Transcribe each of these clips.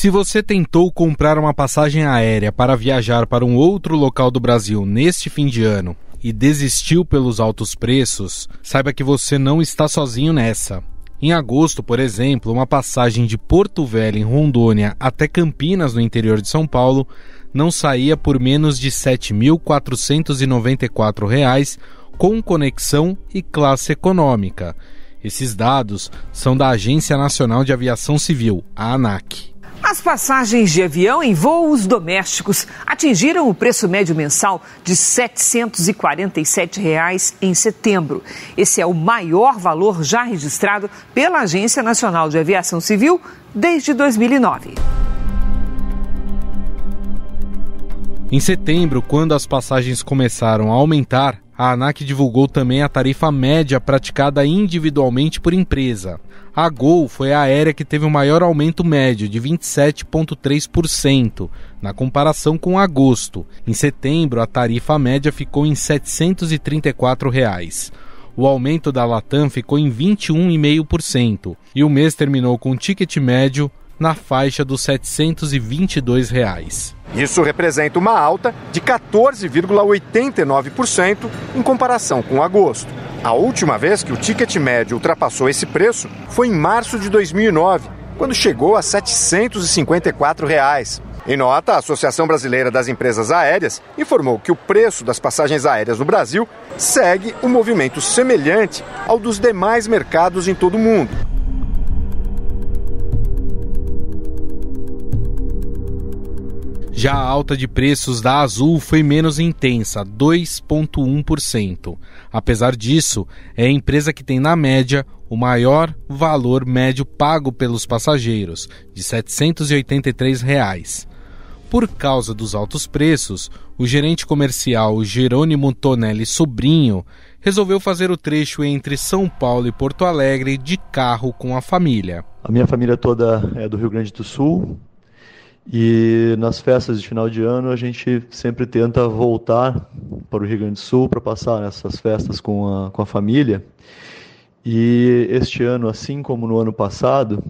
Se você tentou comprar uma passagem aérea para viajar para um outro local do Brasil neste fim de ano e desistiu pelos altos preços, saiba que você não está sozinho nessa. Em agosto, por exemplo, uma passagem de Porto Velho, em Rondônia, até Campinas, no interior de São Paulo, não saía por menos de R$ 7.494, com conexão e classe econômica. Esses dados são da Agência Nacional de Aviação Civil, a ANAC. As passagens de avião em voos domésticos atingiram o preço médio mensal de R$ 747 em setembro. Esse é o maior valor já registrado pela Agência Nacional de Aviação Civil desde 2009. Em setembro, quando as passagens começaram a aumentar, a ANAC divulgou também a tarifa média praticada individualmente por empresa. A Gol foi a aérea que teve o maior aumento médio, de 27,3%, na comparação com agosto. Em setembro, a tarifa média ficou em R$ 734. O aumento da Latam ficou em 21,5%, e o mês terminou com um ticket médio na faixa dos R$ 722. Isso representa uma alta de 14,89% em comparação com agosto. A última vez que o ticket médio ultrapassou esse preço foi em março de 2009, quando chegou a R$ 754. Em nota, a Associação Brasileira das Empresas Aéreas informou que o preço das passagens aéreas no Brasil segue um movimento semelhante ao dos demais mercados em todo o mundo. Já a alta de preços da Azul foi menos intensa, 2,1%. Apesar disso, é a empresa que tem, na média, o maior valor médio pago pelos passageiros, de R$ 783. Por causa dos altos preços, o gerente comercial Jerônimo Tonelli Sobrinho resolveu fazer o trecho entre São Paulo e Porto Alegre de carro com a família. A minha família toda é do Rio Grande do Sul. E nas festas de final de ano a gente sempre tenta voltar para o Rio Grande do Sul para passar essas festas com a família. E este ano, assim como no ano passado,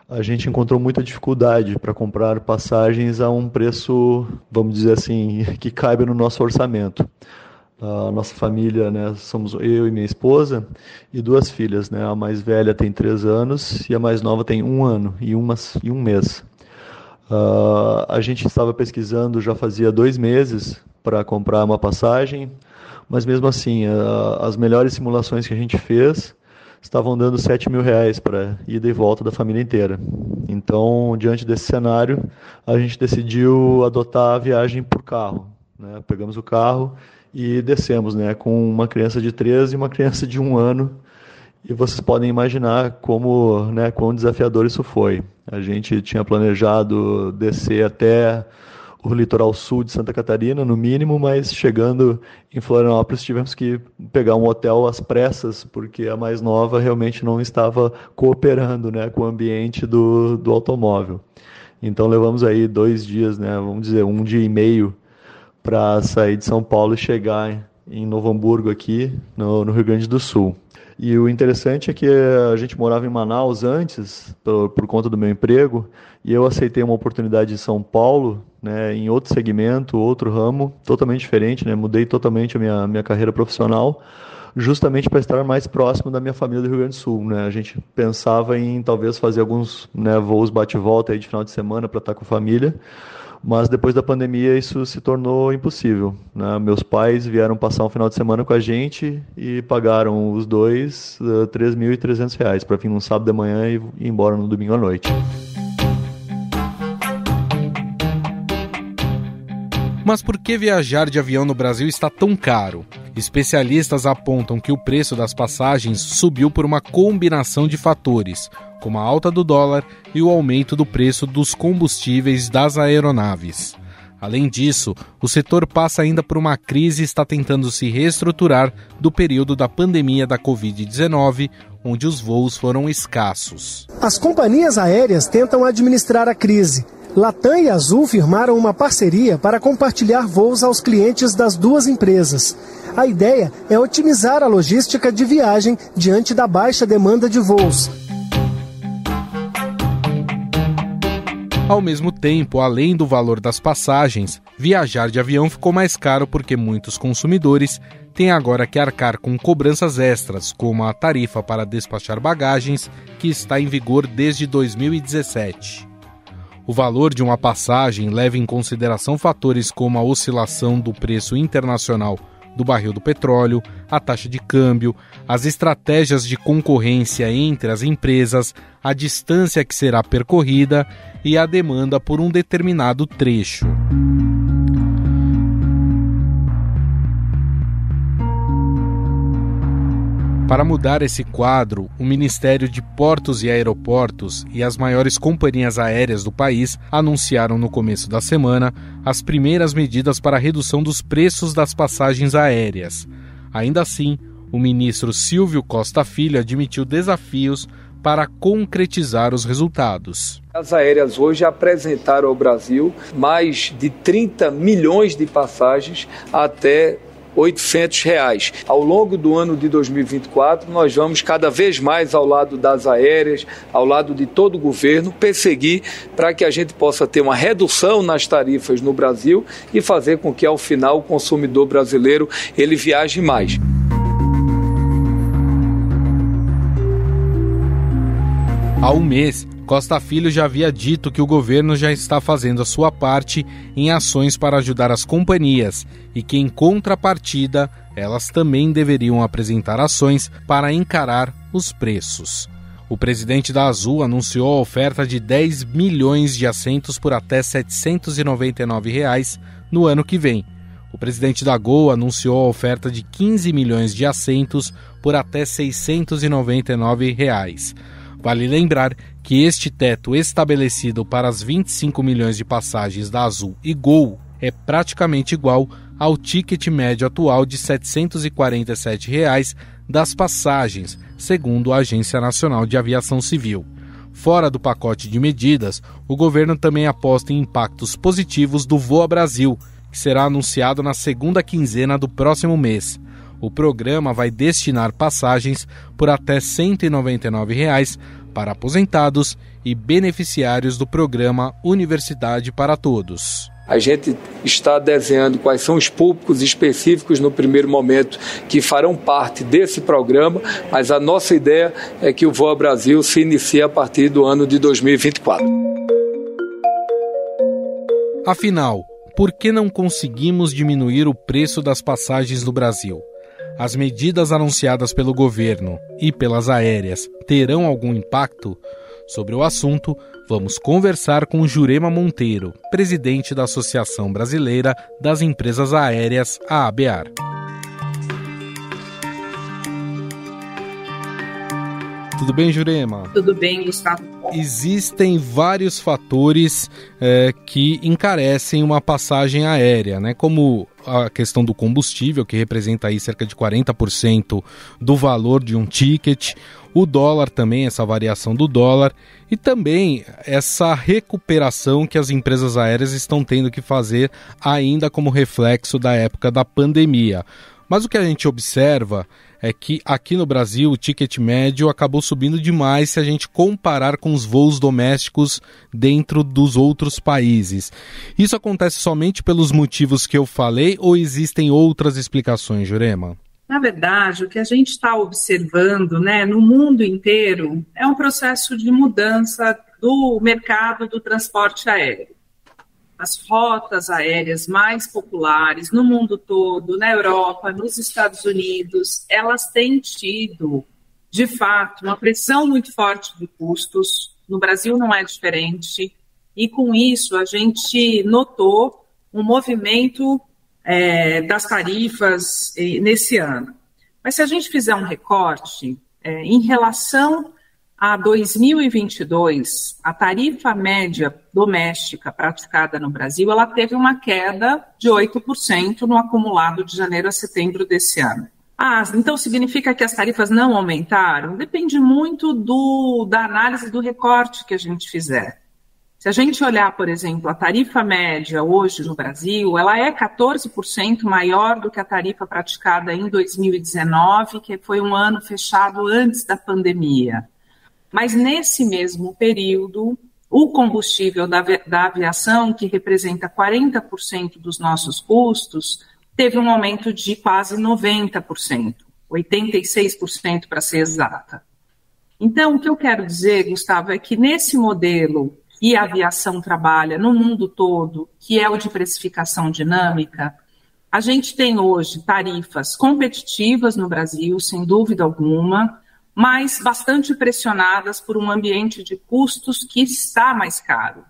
a gente encontrou muita dificuldade para comprar passagens a um preço, vamos dizer assim, que caiba no nosso orçamento. A nossa família, né, somos eu e minha esposa e 2 filhas, né? A mais velha tem 3 anos e a mais nova tem 1 ano e um mês. A gente estava pesquisando já fazia 2 meses para comprar uma passagem, mas mesmo assim, as melhores simulações que a gente fez estavam dando R$ 7.000 para ida e volta da família inteira. Então, diante desse cenário, a gente decidiu adotar a viagem por carro, né? Pegamos o carro e descemos, né, com uma criança de 3 e uma criança de 1 ano. E vocês podem imaginar quão desafiador isso foi. A gente tinha planejado descer até o litoral sul de Santa Catarina, no mínimo, mas chegando em Florianópolis tivemos que pegar um hotel às pressas, porque a mais nova realmente não estava cooperando, né, com o ambiente do automóvel. Então levamos aí 2 dias, né, vamos dizer, 1 dia e meio, para sair de São Paulo e chegar em Novo Hamburgo, aqui no Rio Grande do Sul. E o interessante é que a gente morava em Manaus antes, por conta do meu emprego, e eu aceitei uma oportunidade em São Paulo, né, em outro segmento, outro ramo, totalmente diferente, né, mudei totalmente a minha carreira profissional, justamente para estar mais próximo da minha família do Rio Grande do Sul, né. A gente pensava em talvez fazer alguns, né, voos bate-volta aí de final de semana para estar com a família, mas depois da pandemia isso se tornou impossível, né? Meus pais vieram passar um final de semana com a gente e pagaram os dois R$ 3.300 para vir num sábado de manhã e ir embora no domingo à noite. Mas por que viajar de avião no Brasil está tão caro? Especialistas apontam que o preço das passagens subiu por uma combinação de fatores, como a alta do dólar e o aumento do preço dos combustíveis das aeronaves. Além disso, o setor passa ainda por uma crise e está tentando se reestruturar do período da pandemia da Covid-19, onde os voos foram escassos. As companhias aéreas tentam administrar a crise. Latam e Azul firmaram uma parceria para compartilhar voos aos clientes das 2 empresas. A ideia é otimizar a logística de viagem diante da baixa demanda de voos. Ao mesmo tempo, além do valor das passagens, viajar de avião ficou mais caro porque muitos consumidores têm agora que arcar com cobranças extras, como a tarifa para despachar bagagens, que está em vigor desde 2017. O valor de uma passagem leva em consideração fatores como a oscilação do preço internacional do barril do petróleo, a taxa de câmbio, as estratégias de concorrência entre as empresas, a distância que será percorrida e a demanda por um determinado trecho. Para mudar esse quadro, o Ministério de Portos e Aeroportos e as maiores companhias aéreas do país anunciaram no começo da semana as primeiras medidas para a redução dos preços das passagens aéreas. Ainda assim, o ministro Silvio Costa Filho admitiu desafios para concretizar os resultados. As aéreas hoje apresentaram ao Brasil mais de 30 milhões de passagens até R$800. Ao longo do ano de 2024, nós vamos cada vez mais ao lado das aéreas, ao lado de todo o governo, perseguir para que a gente possa ter uma redução nas tarifas no Brasil e fazer com que, ao final, o consumidor brasileiro ele viaje mais. Há um mês, Costa Filho já havia dito que o governo já está fazendo a sua parte em ações para ajudar as companhias e que, em contrapartida, elas também deveriam apresentar ações para encarar os preços. O presidente da Azul anunciou a oferta de 10 milhões de assentos por até R$ 799 no ano que vem. O presidente da Gol anunciou a oferta de 15 milhões de assentos por até R$ 699. Vale lembrar que este teto estabelecido para as 25 milhões de passagens da Azul e Gol é praticamente igual ao ticket médio atual de R$ 747 das passagens, segundo a Agência Nacional de Aviação Civil. Fora do pacote de medidas, o governo também aposta em impactos positivos do Voa Brasil, que será anunciado na segunda quinzena do próximo mês. O programa vai destinar passagens por até R$ 199 para aposentados e beneficiários do programa Universidade para Todos. A gente está desenhando quais são os públicos específicos no primeiro momento que farão parte desse programa, mas a nossa ideia é que o Voa Brasil se inicie a partir do ano de 2024. Afinal, por que não conseguimos diminuir o preço das passagens no Brasil? As medidas anunciadas pelo governo e pelas aéreas terão algum impacto? Sobre o assunto, vamos conversar com Jurema Monteiro, presidente da Associação Brasileira das Empresas Aéreas, a ABAR. Tudo bem, Jurema? Tudo bem, Gustavo. Existem vários fatores que encarecem uma passagem aérea, né? Como a questão do combustível, que representa aí cerca de 40% do valor de um ticket, o dólar também, essa variação do dólar, e também essa recuperação que as empresas aéreas estão tendo que fazer ainda como reflexo da época da pandemia. Mas o que a gente observa é que aqui no Brasil o ticket médio acabou subindo demais se a gente comparar com os voos domésticos dentro dos outros países. Isso acontece somente pelos motivos que eu falei ou existem outras explicações, Jurema? Na verdade, o que a gente está observando, né, no mundo inteiro é um processo de mudança do mercado do transporte aéreo. As rotas aéreas mais populares no mundo todo, na Europa, nos Estados Unidos, elas têm tido, de fato, uma pressão muito forte de custos. No Brasil não é diferente. E com isso a gente notou um movimento das tarifas nesse ano. Mas se a gente fizer um recorte, em relação a 2022, a tarifa média doméstica praticada no Brasil, ela teve uma queda de 8% no acumulado de janeiro a setembro desse ano. Então significa que as tarifas não aumentaram? Depende muito da análise do recorte que a gente fizer. Se a gente olhar, por exemplo, a tarifa média hoje no Brasil, ela é 14% maior do que a tarifa praticada em 2019, que foi um ano fechado antes da pandemia. Mas nesse mesmo período, O combustível da aviação, que representa 40% dos nossos custos, teve um aumento de quase 90%, 86% para ser exata. Então, o que eu quero dizer, Gustavo, é que nesse modelo que a aviação trabalha no mundo todo, que é o de precificação dinâmica, a gente tem hoje tarifas competitivas no Brasil, sem dúvida alguma, mas bastante pressionadas por um ambiente de custos que está mais caro.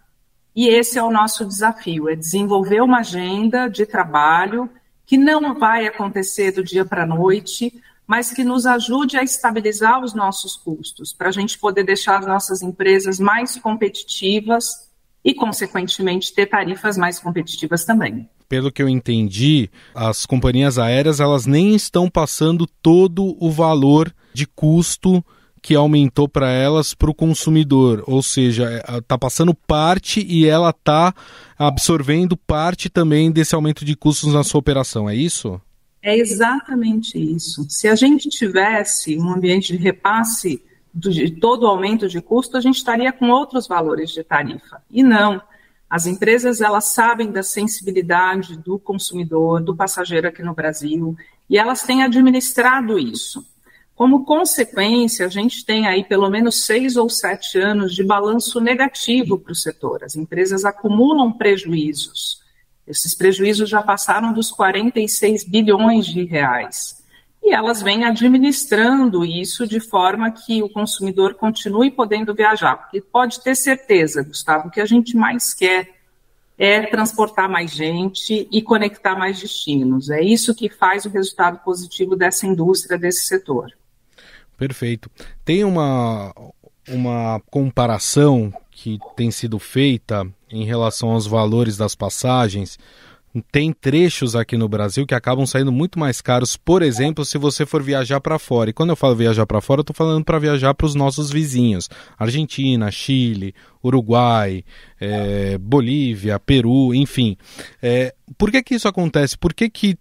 E esse é o nosso desafio, é desenvolver uma agenda de trabalho que não vai acontecer do dia para a noite, mas que nos ajude a estabilizar os nossos custos, para a gente poder deixar as nossas empresas mais competitivas e, consequentemente, ter tarifas mais competitivas também. Pelo que eu entendi, as companhias aéreas elas nem estão passando todo o valor de custo que aumentou para elas para o consumidor, ou seja, está passando parte e ela está absorvendo parte também desse aumento de custos na sua operação, é isso? É exatamente isso. Se a gente tivesse um ambiente de repasse de todo o aumento de custo, a gente estaria com outros valores de tarifa. E não. As empresas, elas sabem da sensibilidade do consumidor, do passageiro aqui no Brasil, e elas têm administrado isso. Como consequência, a gente tem aí pelo menos 6 ou 7 anos de balanço negativo para o setor. As empresas acumulam prejuízos. Esses prejuízos já passaram dos 46 bilhões de reais. E elas vêm administrando isso de forma que o consumidor continue podendo viajar. Porque pode ter certeza, Gustavo, que a gente mais quer é transportar mais gente e conectar mais destinos. É isso que faz o resultado positivo dessa indústria, desse setor. Perfeito. Tem uma comparação que tem sido feita em relação aos valores das passagens. Tem trechos aqui no Brasil que acabam saindo muito mais caros, por exemplo, se você for viajar para fora. E quando eu falo viajar para fora, eu estou falando para viajar para os nossos vizinhos. Argentina, Chile, Uruguai, Bolívia, Peru, enfim. Por que isso acontece? Por que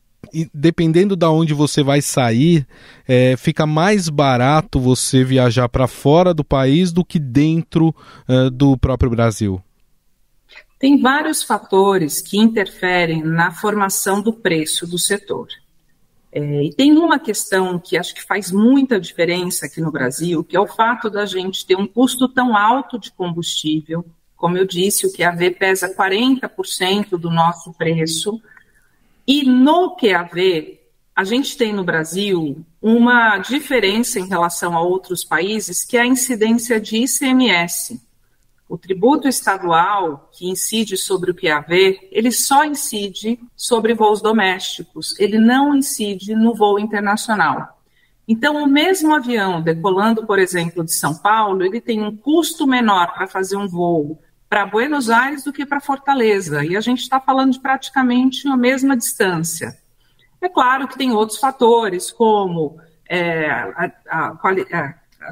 dependendo de onde você vai sair, fica mais barato você viajar para fora do país do que dentro do próprio Brasil? Tem vários fatores que interferem na formação do preço do setor. E tem uma questão que acho que faz muita diferença aqui no Brasil, que é o fato da gente ter um custo tão alto de combustível. Como eu disse, o QAV pesa 40% do nosso preço. E no QAV, a gente tem no Brasil uma diferença em relação a outros países, que é a incidência de ICMS. O tributo estadual, que incide sobre o QAV, ele só incide sobre voos domésticos, ele não incide no voo internacional. Então, o mesmo avião decolando, por exemplo, de São Paulo, ele tem um custo menor para fazer um voo para Buenos Aires do que para Fortaleza, e a gente está falando de praticamente a mesma distância. É claro que tem outros fatores, como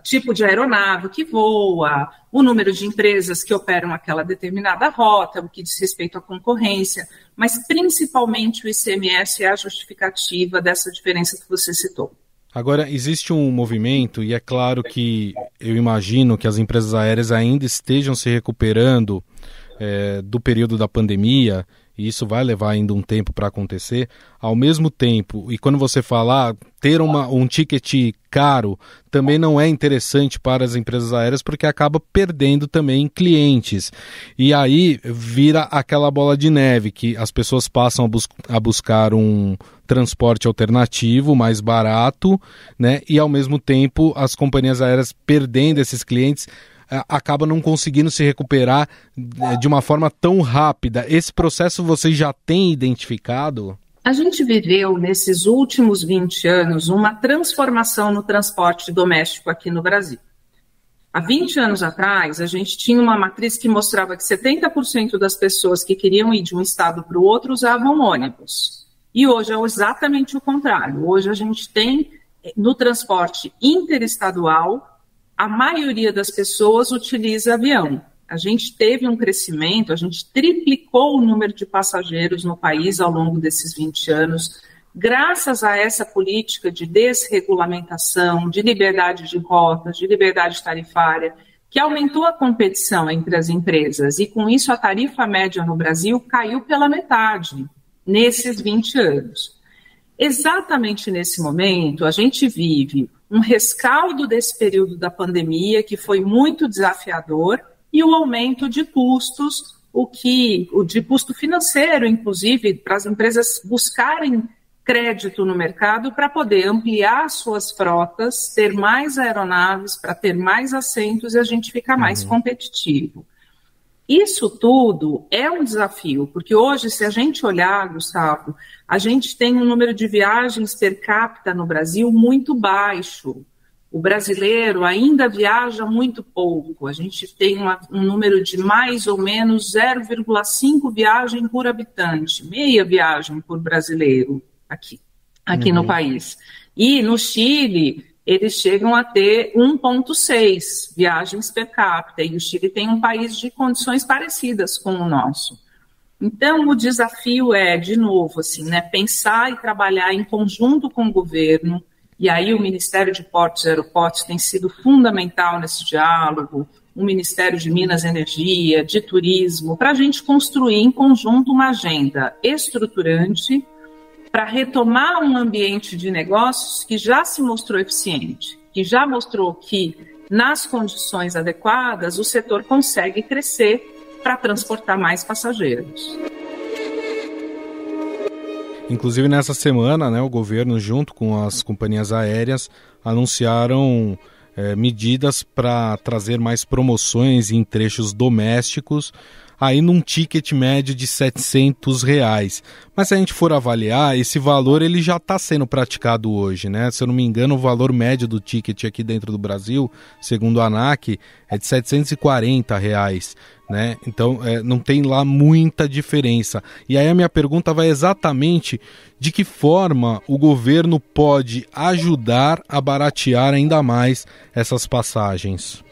tipo de aeronave que voa, o número de empresas que operam aquela determinada rota, o que diz respeito à concorrência, mas principalmente o ICMS é a justificativa dessa diferença que você citou. Agora, existe um movimento, e é claro que eu imagino que as empresas aéreas ainda estejam se recuperando do período da pandemia, e isso vai levar ainda um tempo para acontecer. Ao mesmo tempo, e quando você falar, ter um ticket caro também não é interessante para as empresas aéreas, porque acaba perdendo também clientes. E aí vira aquela bola de neve, que as pessoas passam a buscar um transporte alternativo, mais barato, né? E ao mesmo tempo as companhias aéreas perdendo esses clientes, acaba não conseguindo se recuperar de uma forma tão rápida. Esse processo você já tem identificado? A gente viveu nesses últimos 20 anos uma transformação no transporte doméstico aqui no Brasil. Há 20 anos atrás, a gente tinha uma matriz que mostrava que 70% das pessoas que queriam ir de um estado para o outro usavam ônibus. E hoje é exatamente o contrário. Hoje a gente tem, no transporte interestadual, a maioria das pessoas utiliza avião. A gente teve um crescimento, a gente triplicou o número de passageiros no país ao longo desses 20 anos, graças a essa política de desregulamentação, de liberdade de rotas, de liberdade tarifária, que aumentou a competição entre as empresas e, com isso, a tarifa média no Brasil caiu pela metade nesses 20 anos. Exatamente nesse momento, a gente vive um rescaldo desse período da pandemia, que foi muito desafiador, e o aumento de custos, de custo financeiro, inclusive, para as empresas buscarem crédito no mercado para poder ampliar suas frotas, ter mais aeronaves, para ter mais assentos e a gente ficar mais competitivo. Isso tudo é um desafio, porque hoje, se a gente olhar, Gustavo, a gente tem um número de viagens per capita no Brasil muito baixo. O brasileiro ainda viaja muito pouco. A gente tem um número de mais ou menos 0,5 viagem por habitante, meia viagem por brasileiro aqui no país. E no Chile, eles chegam a ter 1,6 viagens per capita, e o Chile tem um país de condições parecidas com o nosso. Então, o desafio é, de novo, assim, né, pensar e trabalhar em conjunto com o governo, e aí o Ministério de Portos e Aeroportos tem sido fundamental nesse diálogo, o Ministério de Minas e Energia, de Turismo, para a gente construir em conjunto uma agenda estruturante para retomar um ambiente de negócios que já se mostrou eficiente, que já mostrou que, nas condições adequadas, o setor consegue crescer para transportar mais passageiros. Inclusive, nessa semana, né, o governo, junto com as companhias aéreas, anunciaram medidas para trazer mais promoções em trechos domésticos, aí num ticket médio de R$700. Mas se a gente for avaliar, esse valor ele já está sendo praticado hoje, né? Se eu não me engano, o valor médio do ticket aqui dentro do Brasil, segundo a ANAC, é de R$740, né? Então não tem lá muita diferença. E aí a minha pergunta vai exatamente de que forma o governo pode ajudar a baratear ainda mais essas passagens.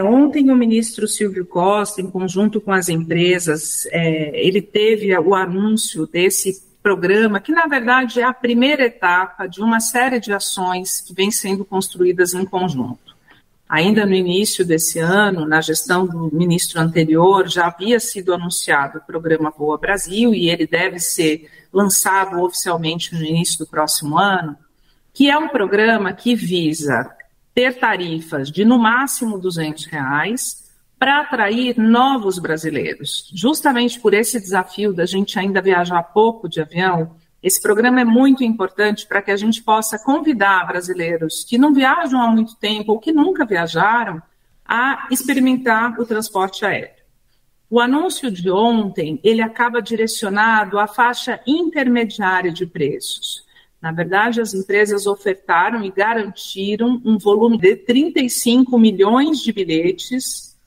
Ontem o ministro Silvio Costa, em conjunto com as empresas, ele teve o anúncio desse programa, que na verdade é a primeira etapa de uma série de ações que vem sendo construídas em conjunto. Ainda no início desse ano, na gestão do ministro anterior, já havia sido anunciado o programa Voa Brasil, e ele deve ser lançado oficialmente no início do próximo ano, que é um programa que visa ter tarifas de no máximo R$200 para atrair novos brasileiros. Justamente por esse desafio da gente ainda viajar pouco de avião, esse programa é muito importante para que a gente possa convidar brasileiros que não viajam há muito tempo ou que nunca viajaram a experimentar o transporte aéreo. O anúncio de ontem, ele acaba direcionado à faixa intermediária de preços. Na verdade, as empresas ofertaram e garantiram um volume de 35 milhões de bilhetes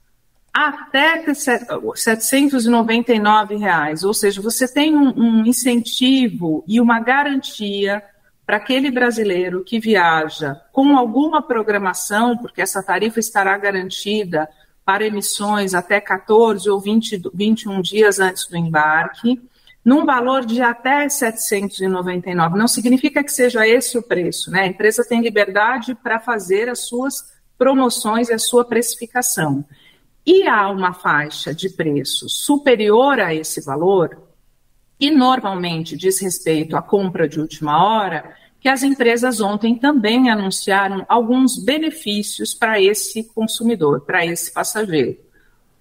até R$799, ou seja, você tem um incentivo e uma garantia para aquele brasileiro que viaja com alguma programação, porque essa tarifa estará garantida para emissões até 14 ou 21 dias antes do embarque, num valor de até R$799. Não significa que seja esse o preço, né? A empresa tem liberdade para fazer as suas promoções e a sua precificação. E há uma faixa de preço superior a esse valor, e normalmente diz respeito à compra de última hora, que as empresas ontem também anunciaram alguns benefícios para esse consumidor, para esse passageiro.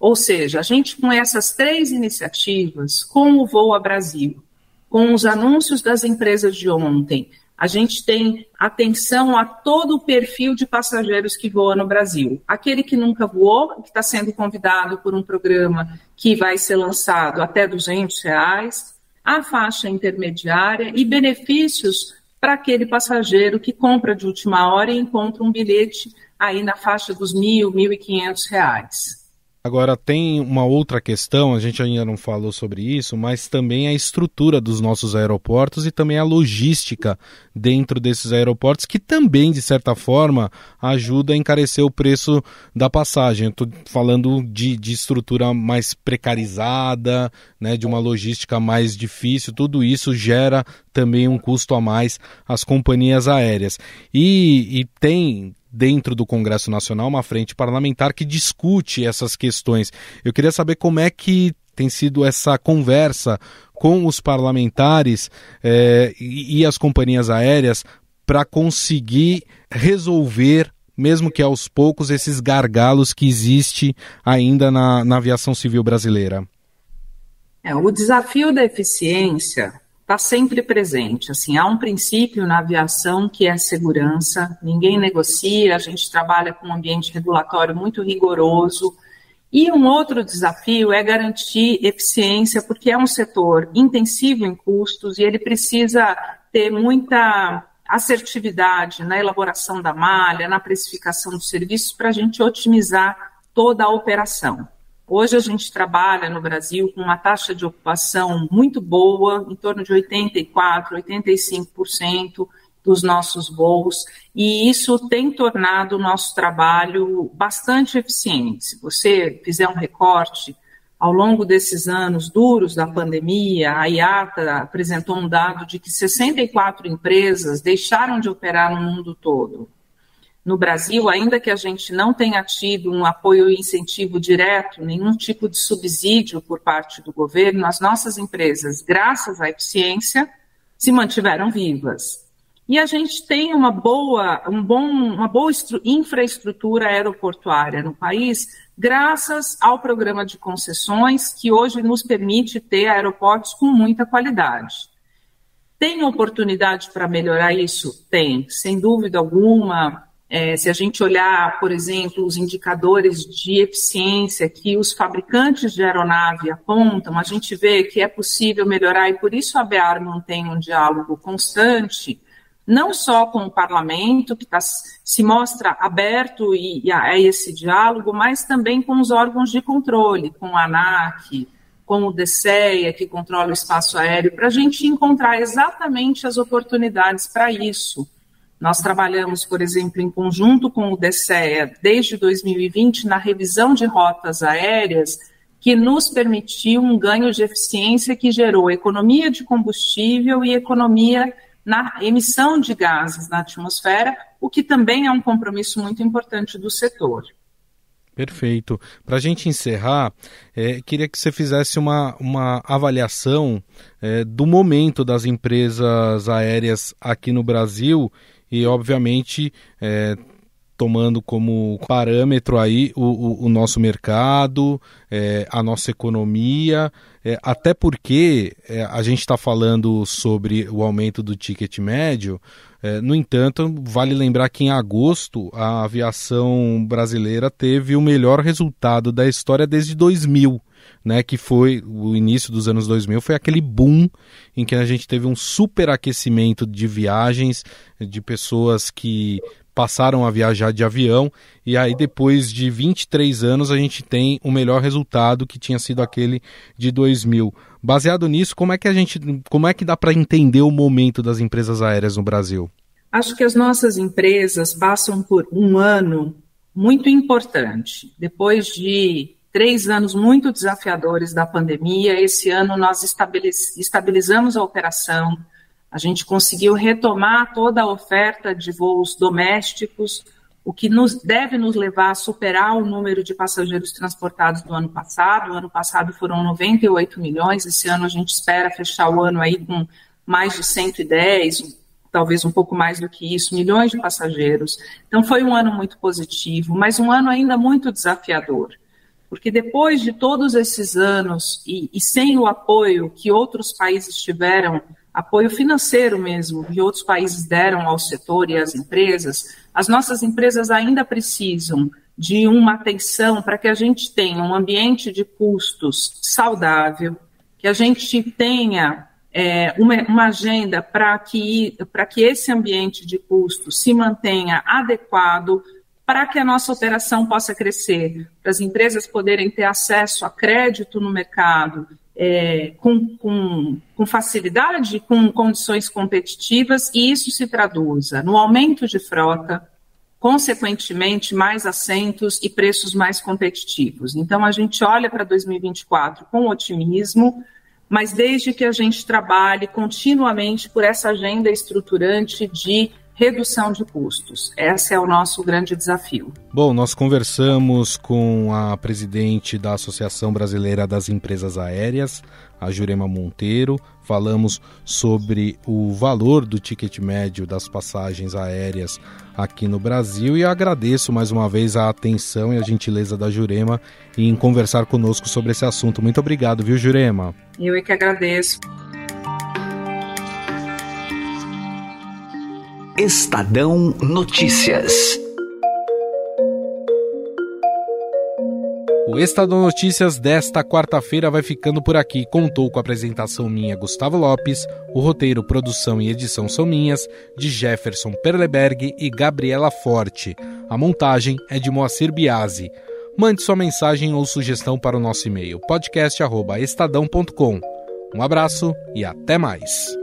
Ou seja, a gente com essas 3 iniciativas, com o Voa Brasil, com os anúncios das empresas de ontem, a gente tem atenção a todo o perfil de passageiros que voam no Brasil. Aquele que nunca voou, que está sendo convidado por um programa que vai ser lançado até R$200, a faixa intermediária e benefícios para aquele passageiro que compra de última hora e encontra um bilhete aí na faixa dos R$1.000, R$1.500. Agora, tem uma outra questão, a gente ainda não falou sobre isso, mas também a estrutura dos nossos aeroportos e também a logística dentro desses aeroportos, que também, de certa forma, ajuda a encarecer o preço da passagem. Eu estou falando de estrutura mais precarizada, né, de uma logística mais difícil, tudo isso gera também um custo a mais às companhias aéreas. E tem dentro do Congresso Nacional uma frente parlamentar que discute essas questões. Eu queria saber como é que tem sido essa conversa com os parlamentares e as companhias aéreas para conseguir resolver, mesmo que aos poucos, esses gargalos que existem ainda na aviação civil brasileira. O desafio da eficiência está sempre presente. Assim, há um princípio na aviação que é a segurança, ninguém negocia, a gente trabalha com um ambiente regulatório muito rigoroso. E um outro desafio é garantir eficiência, porque é um setor intensivo em custos e ele precisa ter muita assertividade na elaboração da malha, na precificação dos serviços, para a gente otimizar toda a operação. Hoje a gente trabalha no Brasil com uma taxa de ocupação muito boa, em torno de 84%, 85% dos nossos voos, e isso tem tornado o nosso trabalho bastante eficiente. Se você fizer um recorte, ao longo desses anos duros da pandemia, a IATA apresentou um dado de que 64 empresas deixaram de operar no mundo todo. No Brasil, ainda que a gente não tenha tido um apoio e incentivo direto, nenhum tipo de subsídio por parte do governo, as nossas empresas, graças à eficiência, se mantiveram vivas. E a gente tem uma boa infraestrutura aeroportuária no país, graças ao programa de concessões, que hoje nos permite ter aeroportos com muita qualidade. Tem oportunidade para melhorar isso? Tem, sem dúvida alguma. Se a gente olhar, por exemplo, os indicadores de eficiência que os fabricantes de aeronave apontam, a gente vê que é possível melhorar, e por isso a BEAR mantém um diálogo constante, não só com o parlamento, que se mostra aberto a esse diálogo, mas também com os órgãos de controle, com a ANAC, com o DCEA, que controla o espaço aéreo, para a gente encontrar exatamente as oportunidades para isso. Nós trabalhamos, por exemplo, em conjunto com o DCEA, desde 2020, na revisão de rotas aéreas, que nos permitiu um ganho de eficiência que gerou economia de combustível e economia na emissão de gases na atmosfera, o que também é um compromisso muito importante do setor. Perfeito. Para a gente encerrar, queria que você fizesse uma avaliação do momento das empresas aéreas aqui no Brasil e, obviamente, tomando como parâmetro aí o nosso mercado, a nossa economia, até porque a gente está falando sobre o aumento do ticket médio. No entanto, vale lembrar que em agosto a aviação brasileira teve o melhor resultado da história desde 2000, né, que foi o início dos anos 2000, foi aquele boom em que a gente teve um superaquecimento de viagens, de pessoas que passaram a viajar de avião, e aí depois de 23 anos a gente tem o melhor resultado, que tinha sido aquele de 2000. Baseado nisso, como é que dá para entender o momento das empresas aéreas no Brasil? Acho que as nossas empresas passam por um ano muito importante. Depois de 3 anos muito desafiadores da pandemia, esse ano nós estabilizamos a operação, a gente conseguiu retomar toda a oferta de voos domésticos, o que deve nos levar a superar o número de passageiros transportados do ano passado. O ano passado foram 98 milhões, esse ano a gente espera fechar o ano aí com mais de 110, talvez um pouco mais do que isso, milhões de passageiros. Então foi um ano muito positivo, mas um ano ainda muito desafiador. Porque depois de todos esses anos e sem o apoio que outros países tiveram, apoio financeiro mesmo, que outros países deram ao setor e às empresas, as nossas empresas ainda precisam de uma atenção para que a gente tenha um ambiente de custos saudável, que a gente tenha uma agenda para que esse ambiente de custos se mantenha adequado, para que a nossa operação possa crescer, para as empresas poderem ter acesso a crédito no mercado, com facilidade, com condições competitivas, e isso se traduza no aumento de frota, consequentemente mais assentos e preços mais competitivos. Então a gente olha para 2024 com otimismo, mas desde que a gente trabalhe continuamente por essa agenda estruturante de redução de custos. Esse é o nosso grande desafio. Bom, nós conversamos com a presidente da Associação Brasileira das Empresas Aéreas, a Jurema Monteiro. Falamos sobre o valor do ticket médio das passagens aéreas aqui no Brasil e agradeço mais uma vez a atenção e a gentileza da Jurema em conversar conosco sobre esse assunto. Muito obrigado, viu, Jurema? Eu é que agradeço. Estadão Notícias. O Estadão Notícias desta quarta-feira vai ficando por aqui. Contou com a apresentação minha, Gustavo Lopes, o roteiro, produção e edição são minhas, de Jefferson Perleberg e Gabriela Forte. A montagem é de Moacir Biasi. Mande sua mensagem ou sugestão para o nosso e-mail, podcast@estadão.com. Um abraço e até mais.